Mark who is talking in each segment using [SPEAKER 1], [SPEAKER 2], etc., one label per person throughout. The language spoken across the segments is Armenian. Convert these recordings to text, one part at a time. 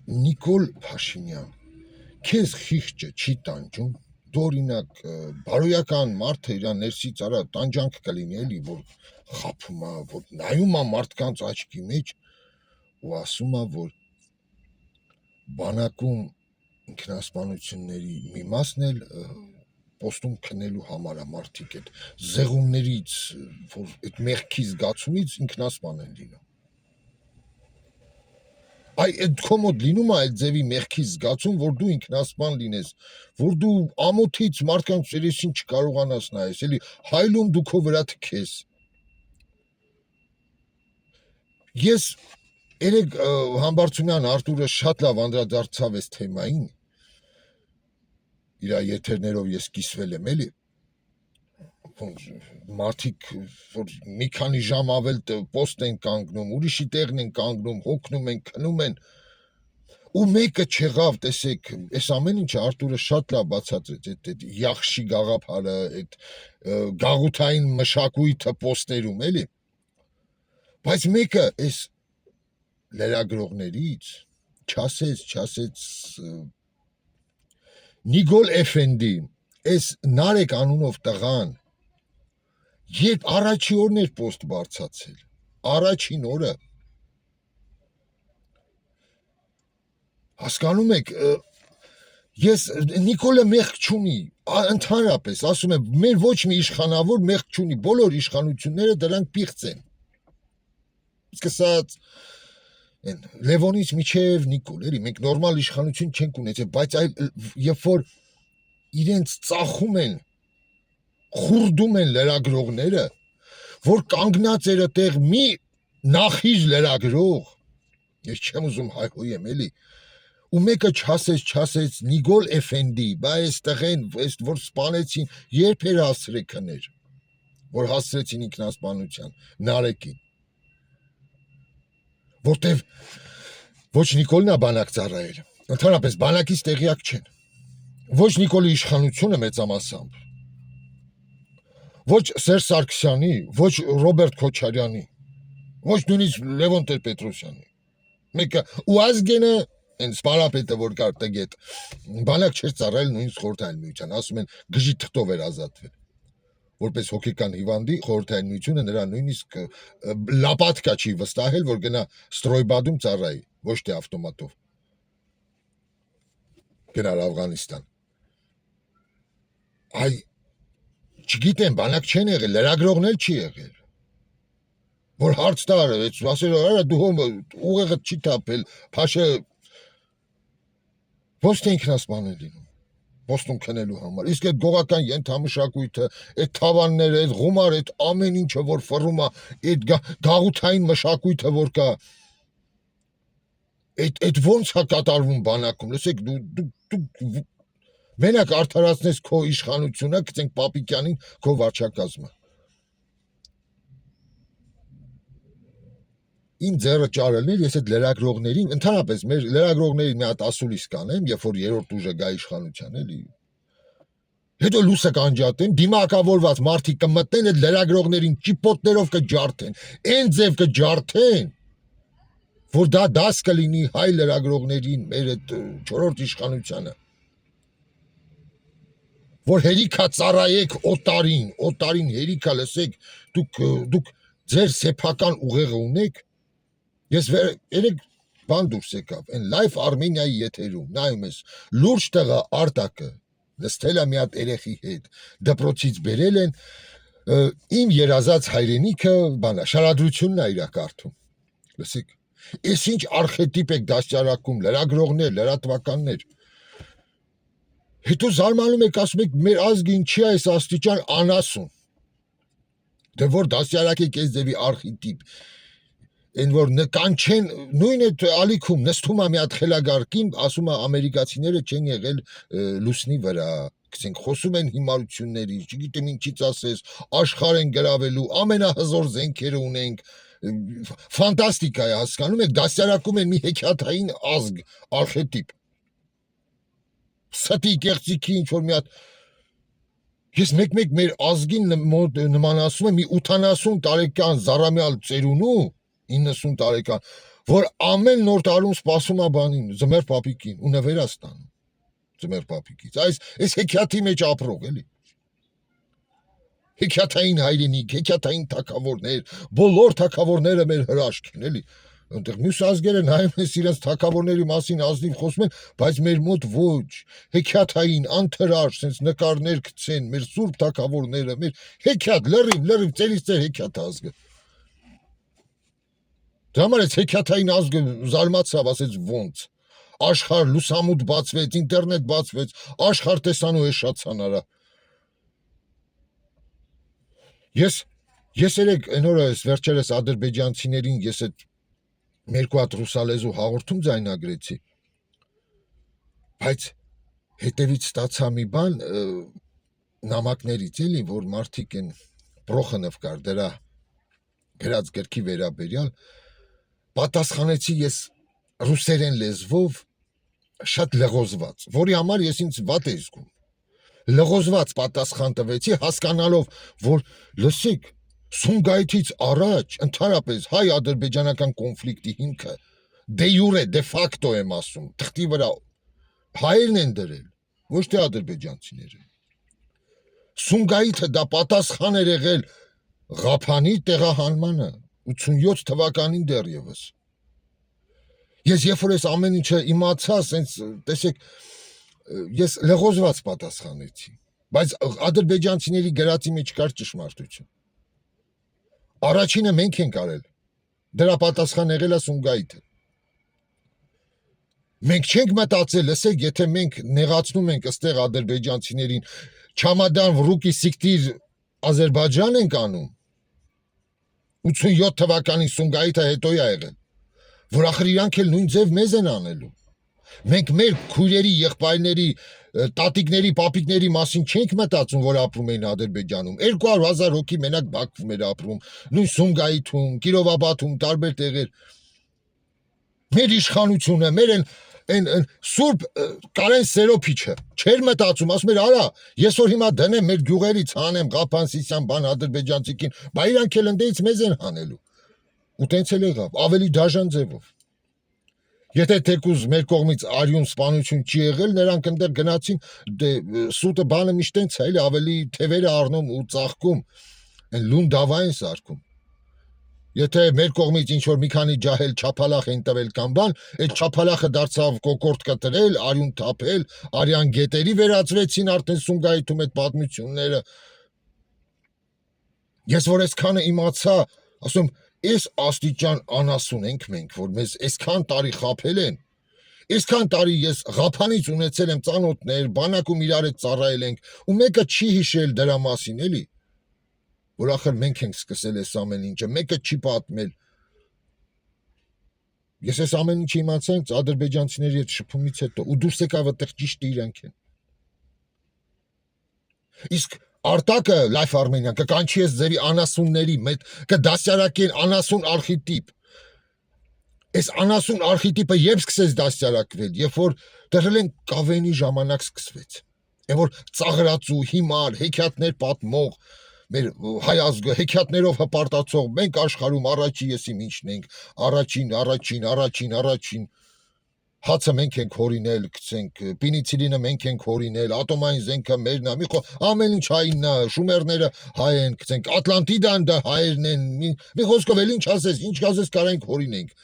[SPEAKER 1] Նիկոլ Փաշինյան, քեզ խիղճը չի տանջում, դու օրինակ բարոյական մարդը իր ներսից արա տանջանք կլինի էլի, որ խափում է, որ նայում է մարդկանց աչքի մեջ ու ասում է, որ բանակում ինքնասպանությունների մի մասն էլ պոստում քնելու համար է մարդիկ այդ զեղումներից, որ այդ մեղքի զգացումից ինքնասպան են լինում։ Այ այդ կոմոդ լինում է այդ ձևի մեղքի զգացում, որ դու ինքնասպան լինես, որ դու ամոթից մարդկանց երեսին չկարողանաս նայես, էլի հայլում դու քո վրա թքես։ Ես երեք Համբարձումյան Արտուրը շատ լավ անդրադարձավ այս թեմային, իր եթերներով ես կիսվել եմ էլի, մարդիկ, որ մի քանի ժամ ավել պոստ են կանգնում, ուրիշի տեղն են կանգնում, հոգնում են, քնում են, ու մեկը չեղավ, տեսեք, այս ամեն ինչը Արտուրը շատ լավ բացատրեց, այդ յախշի գաղափարը, այդ գաղութային մշակույթը պոստերում, էլի, բայց մեկը այս լրագրողներից չասեց Նիգոլ Էֆենդի, այս Նարեկ անունով տղան, երբ առաջի օրն էր պոստ բարձացել, առաջին օրը, հասկանում եք, ես Նիկոլը մեղք չունի, ընդհանրապես, ասում եմ, մեր ոչ մի իշխանավոր մեղք չունի, բոլոր իշխանությունները դրանք պիղծ են, սկսած Լևոնից միջև Նիկոլ, էլի, մենք նորմալ իշխանություն չենք ունեցել, բայց այլ երբ որ իրենց ծախում են, խուրդում են լրագրողները, որ կանգնած էր այդտեղ մի նախիժ լրագրող, ես չեմ ուզում հայհոյեմ, էլի, ու մեկը չասեց Նիգոլ Էֆենդի, բա այս տղեն, որ սպանեցին, երբ էր հասրեքներ, որ հասրեցին ինքնասպանության, Նարեկին, որտև ոչ Նիկոլն է բանակ ծառայել, ընդհանրապես բանակից տեղյակ չեն, ոչ Նիկոլի իշխանությունը մեծամասամբ, ոչ Սերժ Սարգսյանի, ոչ Ռոբերտ Քոչարյանի, ոչ նույնիսկ Լևոն Տեր-Պետրոսյանի, մեկը ու Ազգենը, այն սպարապետը, որ կար տգետ, բանակ չէր ծառայել նույնիսկ Խորհրդային Միության, ասում են գժի թղթով էր ազատվել, որպես հոգեկան հիվանդի Խորհրդային Միությունը նրա նույնիսկ լապատկա չի վստահել, որ գնա Ստրոյբադում ծառայի, ոչ թե ավտոմատով, գնար Աֆղանիստան, այ չգիտեմ, բանակ չեն եղել, լրագրողն էլ չի եղել, որ հարց տար, ասել, արա դու ուղեղդ չի թափել, փաշը ոչ թե ինքնասպան են լինում, պոստում քնելու համար, իսկ այդ գողական ենթամշակույթը, այդ թավանները, այդ ղումար, այդ ամեն ինչը, որ ֆռում է, այդ գաղութային մշակույթը, որ կա, այդ ոնց է կատարվում բանակում, լսեք, դու մենակ արդարացնես քո իշխանությունը, գցենք Պապիկյանին քո վարչակազմը։ Իմ ձեռը ճարելներ, ես այդ լրագրողներին, ընդհանրապես մեր լրագրողներին մի հատ ասուլիս կանեմ, երբ որ երրորդ ուժը գա իշխանության, էլի։ Հետո լույսը կանջատեն, դիմակավորված մարդիկ կմտնեն, այդ լրագրողներին ճիպոտներով կջարդեն, այն ձև կջարդեն, որ դա դաս կլինի հայ լրագրողներին, մեր այդ չորրորդ իշխանությանը, որ հերիքա ծառայեք օտարին հերիքա լսեք, դուք ձեր սեփական ուղեղը ունեք, ես երեք բան դուրս եկավ, այն Live Armenia-ի եթերում, նայում ես, լուրջ տղա Արտակը, նստել է մի հատ երեխի հետ, դպրոցից բերել են, իմ երազած հայրենիքը, բանա, շարադրությունն է իրա կարդում, լսեք, ես ինչ արխետիպ եք դաստիարակում, լրագրողներ, լրատվականներ, հետո զարմանում եք, ասում եք, մեր ազգը ինչի է այս աստիճան անասուն, դե որ դաստիարակեք այս ձևի արխետիպ, այն որ կանչեն, նույն այդ ալիքում նստում է մի հատ խելագարքին, ասում է ամերիկացիները չեն եղել լուսնի վրա, գցենք խոսում են հիմարությունների, չգիտեմ ինչից ասես, աշխարհ են գրավելու, ամենահզոր զենքերը ունենք, ֆանտաստիկա է, հասկանում եք, դաստիարակում են մի հեքիաթային ազգ, արխետիպ, ստի կեղծիքի ինչ որ մի հատ, ես մեկ մեր ազգին նմանացում եմ մի 80 տարեկան զառամյալ ծերունու, 90 տարեկան, որ ամեն նոր տարում սպասում է բանին, Ձմեռ պապիկին ու նվեր է ստանում Ձմեռ պապիկից։ Այս հեքիաթի մեջ ապրող էլի։ Հեքիաթային հայրենիք, հեքիաթային թագավորներ, բոլոր թագավորները մեր հրաշք են, էլի։ Այնտեղ մյուս ազգերը նայում են իրենց թագավորների մասին ազնիվ խոսում են, բայց մեր մոտ ոչ, հեքիաթային, անթրաշ, sense նկարներ գցեն, մեր սուրբ թագավորները, մեր հեքիաթ, լրիվ ծերից ծեր հեքիաթ ազգը։ Դրա համար այս հեքիաթային ազգը զարմացավ, ասեց ոնց։ Աշխարհ լուսամուտ բացվեց, ինտերնետ բացվեց, աշխարհ տեսանու էշացան արա։ Ես երեք այն օրը վերջերս ադրբեջանցիներին ես այդ երկու հատ ռուսալեզու հաղորդում ձայնագրեցի, բայց հետևից ստացա մի բան նամակներից էլի, որ մարդիկ են Պրոխանով կար դրա գրած գրքի վերաբերյալ, պատասխանեցի ես ռուսերեն լեզվով շատ լղոզված, որի համար ես ինձ վատ էի զգում, լղոզված պատասխան տվեցի, հասկանալով, որ լսեք, Սումգայիթից առաջ ընդհանրապես հայ-ադրբեջանական կոնֆլիկտի հիմքը դե յուրե, դե ֆակտո եմ ասում, թղթի վրա հայերն են դրել, ոչ թե ադրբեջանցիները։ Սումգայիթը դա պատասխան էր եղել Ղափանի տեղահանմանը 87 թվականին դեռևս։ Ես երբ որ այս ամեն ինչը իմացա, ասենց տեսեք, ես լղոզված պատասխանեցի, բայց ադրբեջանցիների գրածի մեջ կար ճշմարտություն։ Առաջինը մենք ենք արել, դրա պատասխան եղել է Սումգայիթը։ Մենք չենք մտածել, լսեք, եթե մենք նեղացնում ենք ըստեղ ադրբեջանցիներին, չամադան վրուկի սիկտիր Ադրբեջան ենք անում, 87 թվականին Սումգայիթը հետո է եղել, որ ախր իրանք էլ նույն ձև մեզ են անելու։ Մենք մեր քույրերի, եղբայրների, տատիկների, պապիկների մասին չենք մտածում, որ ապրում էին Ադրբեջանում։ 200,000 հոգի մենակ Բաքվում էր ապրում, նույն Սումգայիթում, Կիրովաբադում, տարբեր տեղեր։ Մեր իշխանությունը, մեր այն սուրբ Կարեն Սերոփիչը չէր մտածում, ասում էր, արա, ես որ հիմա դնեմ մեր գյուղերից հանեմ Ղափան Սիսյան բան ադրբեջանցիքին, բա իրանք էլ ընդեից մեզ են հանելու։ Ու տենց էլ եղավ, ավելի դաժան ձևով։ Եթե թեկուզ մեր կողմից արյուն սպանություն չի եղել, նրանք ընդեր գնացին, դե սուտը բանը միշտ տենց է, էլի ավելի թևերը առնում ու ծաղկում, այն լուն դավա են սարքում։ Եթե մեր կողմից ինչ որ մի քանի ջահել չափալախ են տվել կամ բան, այդ չափալախը դարձավ կոկորտ կտրել, արյուն թափել, արյան գետերի վերածվեցին արդեն Սումգայիթում այդ պատմությունները։ Ես որ այսքանը իմացա, ասում Այս աստիճան անասուն ենք մենք, որ մեզ այսքան տարի խաբել են, այսքան տարի ես Ղափանից ունեցել եմ ծանոթներ, բանակում իրար հետ ծառայել ենք, ու մեկը չի հիշել դրա մասին, էլի, որ ախր մենք ենք սկսել այս ամեն ինչը, մեկը չի պատմել։ Ես այս ամեն ինչը իմացա ադրբեջանցիների հետ շփումից հետո, ու դուրս եկավ այդտեղ ճիշտ իրանք են։ Իսկ Արտակը Life Armenia կկանչի ես ձերի անասունների, կդասյարակեն անասուն արխետիպ։ Այս անասուն արխետիպը երբ սկսեց դասյարակվել, երբ որ դրել են կավենի ժամանակ սկսվեց։ Այն որ ծաղրածու, հիմար, հեքիաթներ պատմող, մեր հայ ազգը հեքիաթներով հպարտացող, մենք աշխարհում առաջի եսի ինչն ենք, առաջին հացը մենք ենք հորինել, գցենք, պինիցիլինը մենք ենք հորինել, ատոմային զենքը մերն է, ամեն ինչ հայինն է, շումերները հայ են, գցենք, Ատլանտիդան դա հայերն են, մի խոսքով էլ ինչ ասես կարանք հորինենք։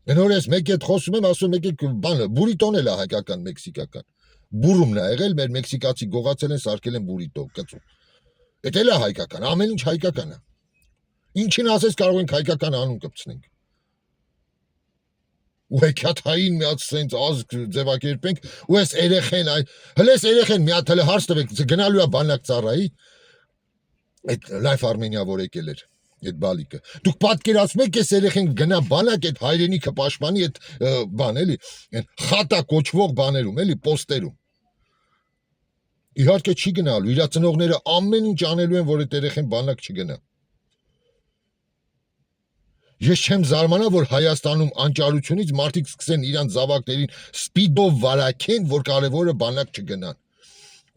[SPEAKER 1] Այն որ ես մեկ հետ խոսում եմ, ասում եկեք բանը, բուրիտոն էլ է հայկական, մեքսիկական։ Բուրումն է եղել, մեր մեքսիկացի գողացել են, սարքել են բուրիտո, կծու։ Էդ էլ է հայկական, ամեն ինչ հայկական է։ Ինչին ասես կարող ենք հայկական անուն կպցնենք։ Ու հեքիաթային միած սենց ազգ ձևակերպենք, ու այս երեխեն, հլես երեխեն մի հատ հլը հարց տվեք, գնալու է բանակ ծառայի, այդ Life Armenia որ եկել էր, այդ բալիկը։ Դուք պատկերացնում եք այս երեխեն գնա բանակ այդ հայրենիքը պաշտպանի այդ բան էլի, այն խատա կոչվող բաներում, էլի պոստերում։ Իհարկե չի գնալու, իր ծնողները ամեն ինչ անելու են, որ այդ երեխեն բանակ չգնա։ Ես չեմ զարմանա, որ Հայաստանում անճարությունից մարդիկ սկսեն իրանց զավակներին սպիդով վարակեն, որ կարևորը բանակ չգնան։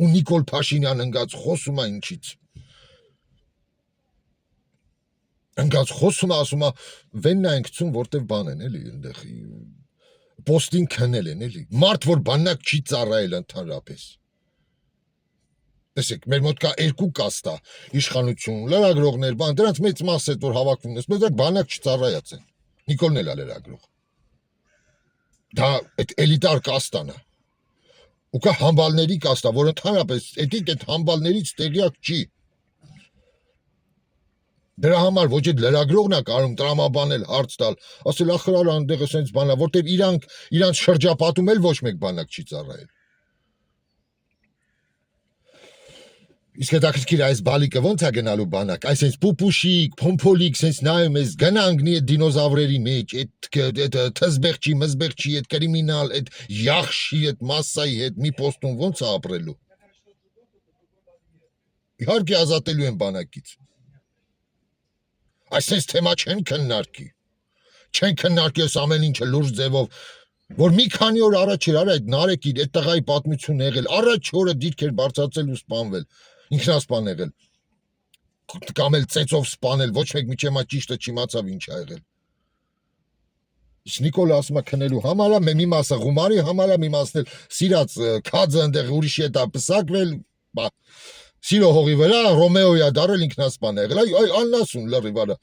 [SPEAKER 1] Ու Նիկոլ Փաշինյան ընկած խոսում է ինչից։ Ընկած խոսում ասում է վեննա ենք ցուն որտեվ բան են էլի այնտեղ պոստին քնել են էլի մարդ որ բանակ չի ծառայել ընդհանրապես տեսեք մեր մոտ կա երկու կաստա իշխանություն լրագրողներ բան դրանց մեծ մասը որ հավաքվում են բայց բանակ չծառայած են Նիկոլն էլ է լրագրող դա այդ էլիտար կաստան է ու կա համբալների կաստա որ ընդհանրապես այդ համբալներից տեղյակ չի դրա համար ոչ այդ լրագրողն է կարում տրամաբանել հարց տալ ասել ախրար այնտեղ էսենց բանա որտեվ իրանց շրջապատում էլ ոչ մեկ բանակ չի ծառայել Իսկ հետաքրքիր այս բալիկը ո՞նց է գնալու բանակ, այսպես պուպուշիկ, փոմփոլիկ, sense նայում ես գնանքնի այդ դինոզավրերի մեջ, այդ թզբեղջի, մզբեղջի, այդ կրիմինալ, այդ յախշի, այդ մասսայի հետ մի պոստում ո՞նց է ապրելու։ Իհարկե ազատելու են բանակից։ Այսպես թեմա չեն քննարկի։ Չեն քննարկի այս ամեն ինչը լուրջ ձևով, որ մի քանի օր առաջ էր արա այդ Նարեկի այդ տղայի պատմությունը եղել, առաջ օրը դիրքեր բարձրացել ու սպանվել։ Ինքնասպան եղել կամ էլ ծեծով սպանել ոչ մեկ միջև մա ճիշտը չիմացավ ինչ ա եղել Իսկ Նիկոլը ասում է քնելու համար է մի մասը գումարի համար է մի մասն էլ սիրած քաձը այնտեղ ուրիշի հետ է պսակվել սիրո հողի վրա Ռոմեոյա դարել ինքնասպան եղել այ աննասուն լրիվ արա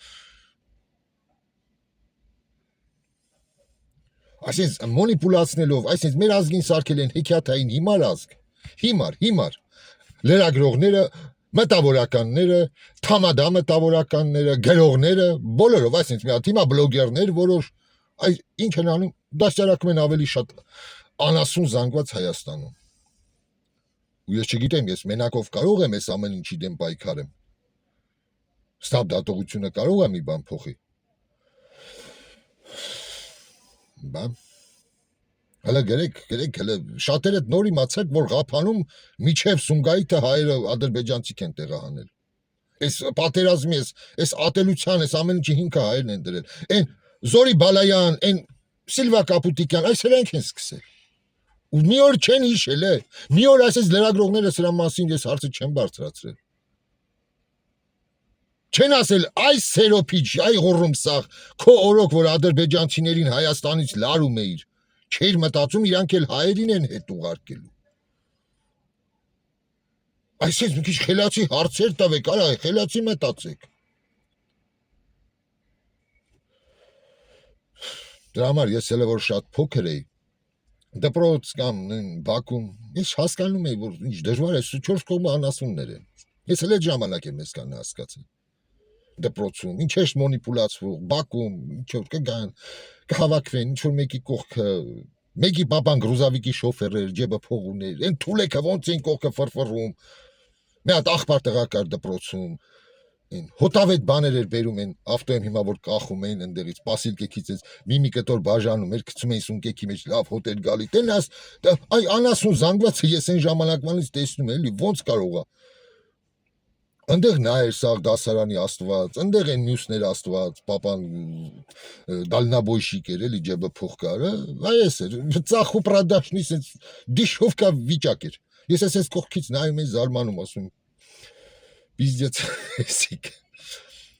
[SPEAKER 1] այսինքն մոնիպուլացնելով այսինքն մեր ազգին սարքել են հեքիաթային հիմար ազգ հիմար լրագրողները, մտավորականները, թամադա մտավորականները, գրողները, բոլորով, այսինքն մի հատ հիմա բլոգերներ, որոշ այս ինչ են անում, դասյարակում են ավելի շատ անասուն զանգված Հայաստանում։ Ու ես չգիտեմ, ես մենակով կարող եմ այս ամեն ինչի դեմ պայքարեմ։ Ստապ դատողությունը կարող է մի բան փոխի։ Բան Հələ գրեք, հələ շատերը նոր իմացեք, որ Ղափանում միջև Սումգայիթը հայերը ադրբեջանցիք են տեղահանել։ Այս պատերազմի, այս ատելության, այս ամեն ինչի հիմքը հայերն են դրել։ Այն Զորի Բալայան, այն Սիլվա Կապուտիկյան, այս հրանք են սկսել։ Ու մի օր չեն հիշել, մի օր այսպես լրագրողները սրա մասին ես հարցը չեմ բարձրացրել։ Չեն ասել այս սերոփիչ, այ ղոռոմսախ, քո օրոք, որ ադրբեջանցիներին Հայաստանից լարում էիր։ Չէր մտածում իրանք էլ հայերին են հետ ուղարկելու։ Այսպես մի քիչ խելացի հարցեր տվեք, արա, խելացի մտածեք։ Դրա համար ես էլ որ շատ փոքր էի, դպրոց կամ Բաքում, ես հասկանում էի, որ ինչ դժվար է, 4 կողմը անասուններ են։ Ես էլ այդ ժամանակ եմ ես կան հասկացել։ Դպրոցում, ինչ է մոնիպուլացվող, Բաքում, ինչ որ կգան, կհավաքվեն, ինչ որ մեկի կողքը, մեկի պապան գրուզավիկի շոֆեր էր, ջեբը փող ուներ, այն թուլեքը ոնց են կողքը ֆրֆռում։ Մի հատ աղբար տղա կար դպրոցում, հոտավետ բաներ էր բերում են, ավտոյում հիմա որ կախում են ընդեղից, պասիլկեքից մի կտոր բաժանում էր, գցում էին սունկեքի մեջ լավ հոտ էր գալի։ Տենաս, այ անասուն զանգվածը ես այն ժամանակվանից տեսնում եմ, էլի ոնց կարող է Ընդեղ նա էր սաղ դասարանի աստված, ընդեղ են մյուսներ աստված, պապան դալնաբոյշիկ էր, էլի ջեբը փող կարը, այս էր, ծախու պրադաշնի սենց դիշովկա վիճակ էր։ Ես ես կողքից նայում եմ զարմանում ասում, պիզդեց էսիկ։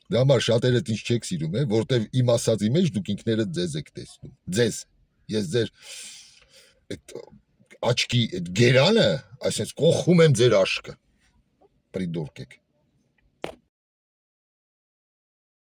[SPEAKER 1] Դա համար շատերդ ինչ չեք սիրում, որտեվ իմ ասածի մեջ դուք ինքներդ ձեզ եք տեսնում, ձեզ, ես ձեր այդ աչքի այդ գերանը, այսպես կողում եմ ձեր աշկը, պրիդուրք եք։